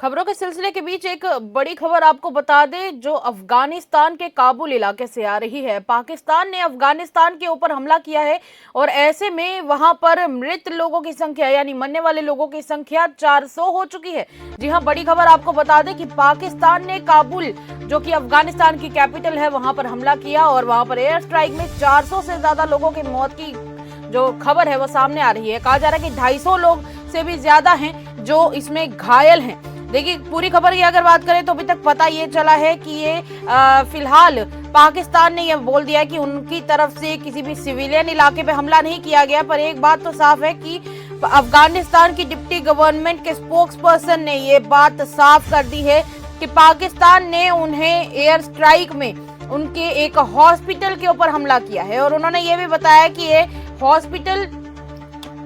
खबरों के सिलसिले के बीच एक बड़ी खबर आपको बता दें, जो अफगानिस्तान के काबुल इलाके से आ रही है। पाकिस्तान ने अफगानिस्तान के ऊपर हमला किया है और ऐसे में वहां पर मृत लोगों की संख्या यानी मरने वाले लोगों की संख्या 400 हो चुकी है। जी हां, बड़ी खबर आपको बता दें कि पाकिस्तान ने काबुल, जो कि अफगानिस्तान की कैपिटल है, वहां पर हमला किया और वहां पर एयर स्ट्राइक में 400 से ज्यादा लोगों की मौत की जो खबर है वो सामने आ रही है। कहा जा रहा है कि 250 लोग से भी ज्यादा हैं जो इसमें घायल हैं। देखिए, पूरी खबर की अगर बात करें तो अभी तक पता ये चला है कि ये फिलहाल पाकिस्तान ने ये बोल दिया कि उनकी तरफ से किसी भी सिविलियन इलाके पे हमला नहीं किया गया। पर एक बात तो साफ है कि अफगानिस्तान की डिप्टी गवर्नमेंट के स्पोक्स पर्सन ने ये बात साफ कर दी है कि पाकिस्तान ने उन्हें एयर स्ट्राइक में उनके एक हॉस्पिटल के ऊपर हमला किया है। और उन्होंने ये भी बताया कि ये हॉस्पिटल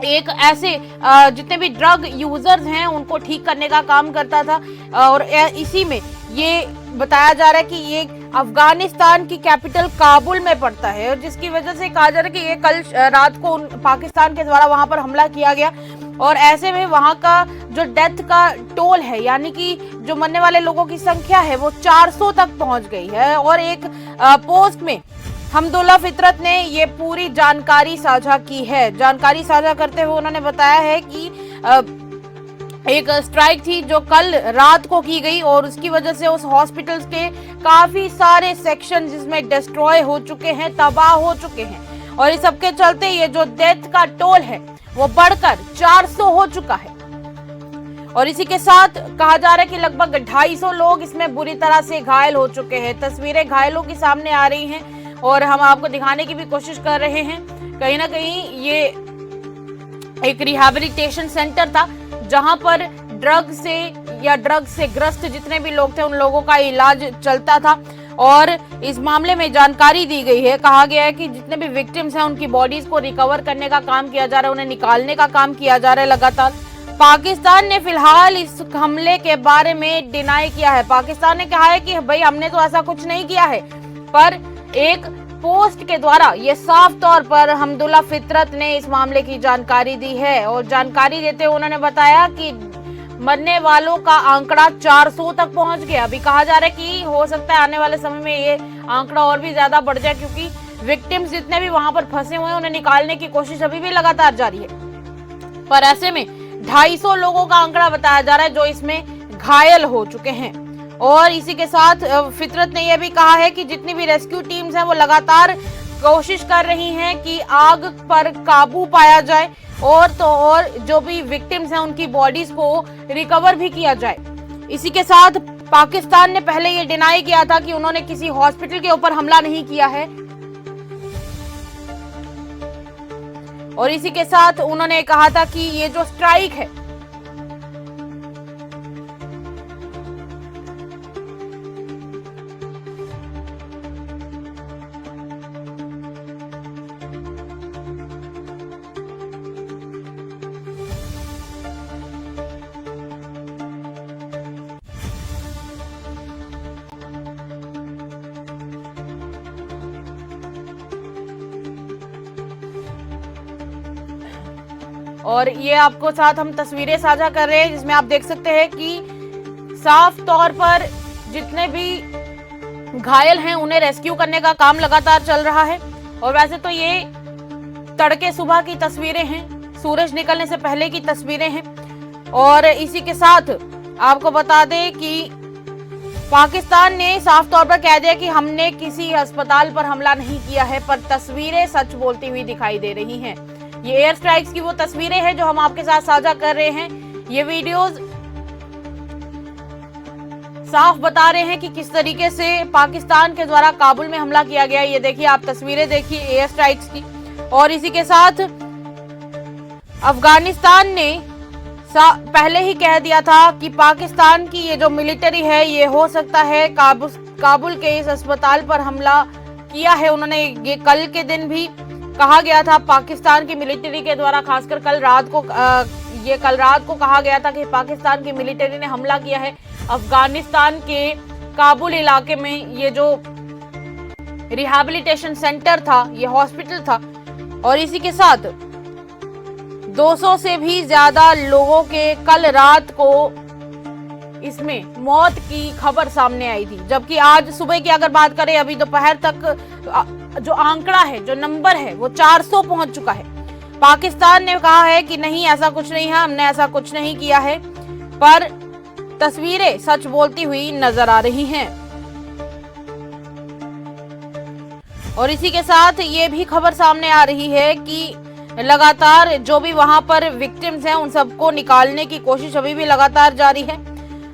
एक ऐसे जितने भी ड्रग यूजर्स हैं उनको ठीक करने का काम करता था और इसी में ये बताया जा रहा है कि ये अफगानिस्तान की कैपिटल काबुल में पड़ता है और जिसकी वजह से कहा जा रहा है कि ये कल रात को पाकिस्तान के द्वारा वहां पर हमला किया गया और ऐसे में वहां का जो डेथ का टोल है यानी कि जो मरने वाले लोगों की संख्या है वो 400 तक पहुंच गई है। और एक पोस्ट में हमदुल्ला फितरत ने ये पूरी जानकारी साझा की है। जानकारी साझा करते हुए उन्होंने बताया है कि एक स्ट्राइक थी जो कल रात को की गई और उसकी वजह से उस हॉस्पिटल के काफी सारे सेक्शन जिसमें डिस्ट्रॉय हो चुके हैं, तबाह हो चुके हैं और इस सब के चलते ये जो डेथ का टोल है वो बढ़कर 400 हो चुका है। और इसी के साथ कहा जा रहा है कि लगभग 250 लोग इसमें बुरी तरह से घायल हो चुके हैं। तस्वीरें घायलों की सामने आ रही हैं और हम आपको दिखाने की भी कोशिश कर रहे हैं। कहीं ना कहीं ये एक रिहैबिलिटेशन सेंटर था जहां पर ड्रग से ग्रस्त जितने भी लोग थे उन लोगों का इलाज चलता था और इस मामले में जानकारी दी गई है। कहा गया है कि जितने भी विक्टिम्स हैं उनकी बॉडीज को रिकवर करने का काम किया जा रहा है, उन्हें निकालने का काम किया जा रहा है लगातार। पाकिस्तान ने फिलहाल इस हमले के बारे में डिनाई किया है। पाकिस्तान ने कहा है कि भाई हमने तो ऐसा कुछ नहीं किया है, पर एक पोस्ट के द्वारा ये साफ तौर पर हमदुल्ला फितरत ने इस मामले की जानकारी दी है और जानकारी देते हुए उन्होंने बताया कि मरने वालों का आंकड़ा 400 तक पहुंच गया। अभी कहा जा रहा है कि हो सकता है आने वाले समय में ये आंकड़ा और भी ज्यादा बढ़ जाए क्योंकि विक्टिम्स जितने भी वहां पर फंसे हुए हैं उन्हें निकालने की कोशिश अभी भी लगातार जारी है। पर ऐसे में 250 लोगों का आंकड़ा बताया जा रहा है जो इसमें घायल हो चुके हैं। और इसी के साथ फितरत ने यह भी कहा है कि जितनी भी रेस्क्यू टीम्स हैं वो लगातार कोशिश कर रही हैं कि आग पर काबू पाया जाए और तो और जो भी विक्टिम्स हैं उनकी बॉडीज को रिकवर भी किया जाए। इसी के साथ पाकिस्तान ने पहले ये डिनाई किया था कि उन्होंने किसी हॉस्पिटल के ऊपर हमला नहीं किया है और इसी के साथ उन्होंने कहा था कि ये जो स्ट्राइक है और ये आपको साथ हम तस्वीरें साझा कर रहे हैं जिसमें आप देख सकते हैं कि साफ तौर पर जितने भी घायल हैं उन्हें रेस्क्यू करने का काम लगातार चल रहा है। और वैसे तो ये तड़के सुबह की तस्वीरें हैं, सूरज निकलने से पहले की तस्वीरें हैं। और इसी के साथ आपको बता दें कि पाकिस्तान ने साफ तौर पर कह दिया कि हमने किसी अस्पताल पर हमला नहीं किया है, पर तस्वीरें सच बोलती हुई दिखाई दे रही हैं। ये एयर स्ट्राइक्स की वो तस्वीरें हैं जो हम आपके साथ साझा कर रहे हैं। ये वीडियोस साफ बता रहे हैं कि किस तरीके से पाकिस्तान के द्वारा काबुल में हमला किया गया। ये देखिए, आप तस्वीरें देखिए एयर स्ट्राइक्स की। और इसी के साथ अफगानिस्तान ने पहले ही कह दिया था कि पाकिस्तान की ये जो मिलिट्री है ये हो सकता है काबुल के इस अस्पताल पर हमला किया है। उन्होंने ये कल के दिन भी कहा गया था पाकिस्तान की मिलिट्री के द्वारा, खासकर कल रात को कहा गया था कि पाकिस्तान की मिलिट्री ने हमला किया है अफगानिस्तान के काबुल इलाके में। ये जो रिहैबिलिटेशन सेंटर था, ये हॉस्पिटल था और इसी के साथ 200 से भी ज्यादा लोगों के कल रात को इसमें मौत की खबर सामने आई थी, जबकि आज सुबह की अगर बात करें, अभी दोपहर तक जो आंकड़ा है, जो नंबर है, वो 400 पहुंच चुका है। पाकिस्तान ने कहा है कि नहीं, ऐसा कुछ नहीं है, हमने ऐसा कुछ नहीं किया है, पर तस्वीरें सच बोलती हुई नजर आ रही हैं। और इसी के साथ ये भी खबर सामने आ रही है कि लगातार जो भी वहां पर विक्टिम्स हैं, उन सबको निकालने की कोशिश अभी भी लगातार जारी है।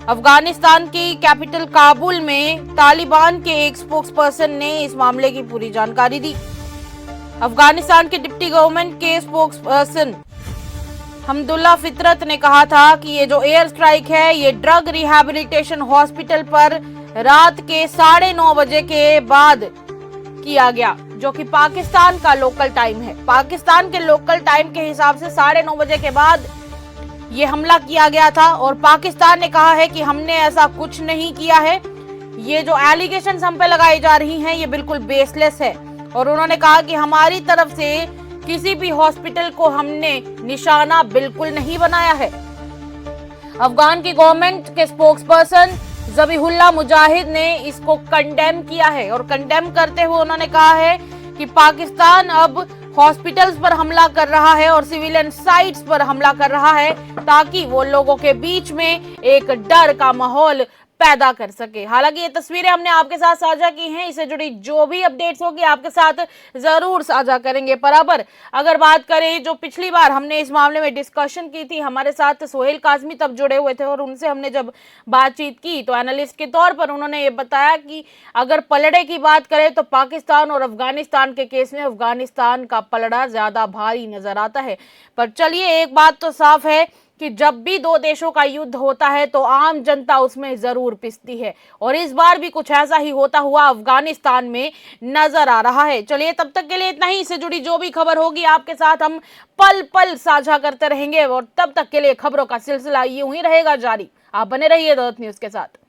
अफगानिस्तान की कैपिटल काबुल में तालिबान के एक स्पोक्सपर्सन ने इस मामले की पूरी जानकारी दी। अफगानिस्तान के डिप्टी गवर्नमेंट के स्पोक्सपर्सन हमदुल्ला फितरत ने कहा था कि ये जो एयर स्ट्राइक है, ये ड्रग रिहैबिलिटेशन हॉस्पिटल पर रात के 9:30 बजे के बाद किया गया, जो कि पाकिस्तान का लोकल टाइम है। पाकिस्तान के लोकल टाइम के हिसाब से 9:30 बजे के बाद ये हमला किया गया था। और पाकिस्तान ने कहा है कि हमने ऐसा कुछ नहीं किया है, ये जो एलिगेशंस हम पे लगाई जा रही हैं, ये बिल्कुल बेसलेस है। और उन्होंने कहा कि हमारी तरफ से किसी भी हॉस्पिटल को हमने निशाना बिल्कुल नहीं बनाया है। अफगान की गवर्नमेंट के स्पोक्सपर्सन ज़बीहुल्लाह मुजाहिद ने इसको कंडेम किया है, और कंडेम करते हुए उन्होंने कहा है कि पाकिस्तान अब हॉस्पिटल्स पर हमला कर रहा है और सिविलियन साइट्स पर हमला कर रहा है, ताकि वो लोगों के बीच में एक डर का माहौल पैदा कर सके। हालांकि ये तस्वीरें हमने आपके साथ साझा की हैं, इससे जुड़ी जो भी अपडेट्स होगी आपके साथ जरूर साझा करेंगे। बराबर अगर बात करें, जो पिछली बार हमने इस मामले में डिस्कशन की थी, हमारे साथ सोहेल काजमी तब जुड़े हुए थे, और उनसे हमने जब बातचीत की तो एनालिस्ट के तौर पर उन्होंने ये बताया कि अगर पलड़े की बात करें तो पाकिस्तान और अफगानिस्तान के केस में अफगानिस्तान का पलड़ा ज्यादा भारी नजर आता है। पर चलिए, एक बात तो साफ है कि जब भी दो देशों का युद्ध होता है तो आम जनता उसमें जरूर पिसती है, और इस बार भी कुछ ऐसा ही होता हुआ अफगानिस्तान में नजर आ रहा है। चलिए, तब तक के लिए इतना ही। इससे जुड़ी जो भी खबर होगी आपके साथ हम पल पल साझा करते रहेंगे, और तब तक के लिए खबरों का सिलसिला यूं ही रहेगा जारी। आप बने रहिए द न्यूज़ के साथ।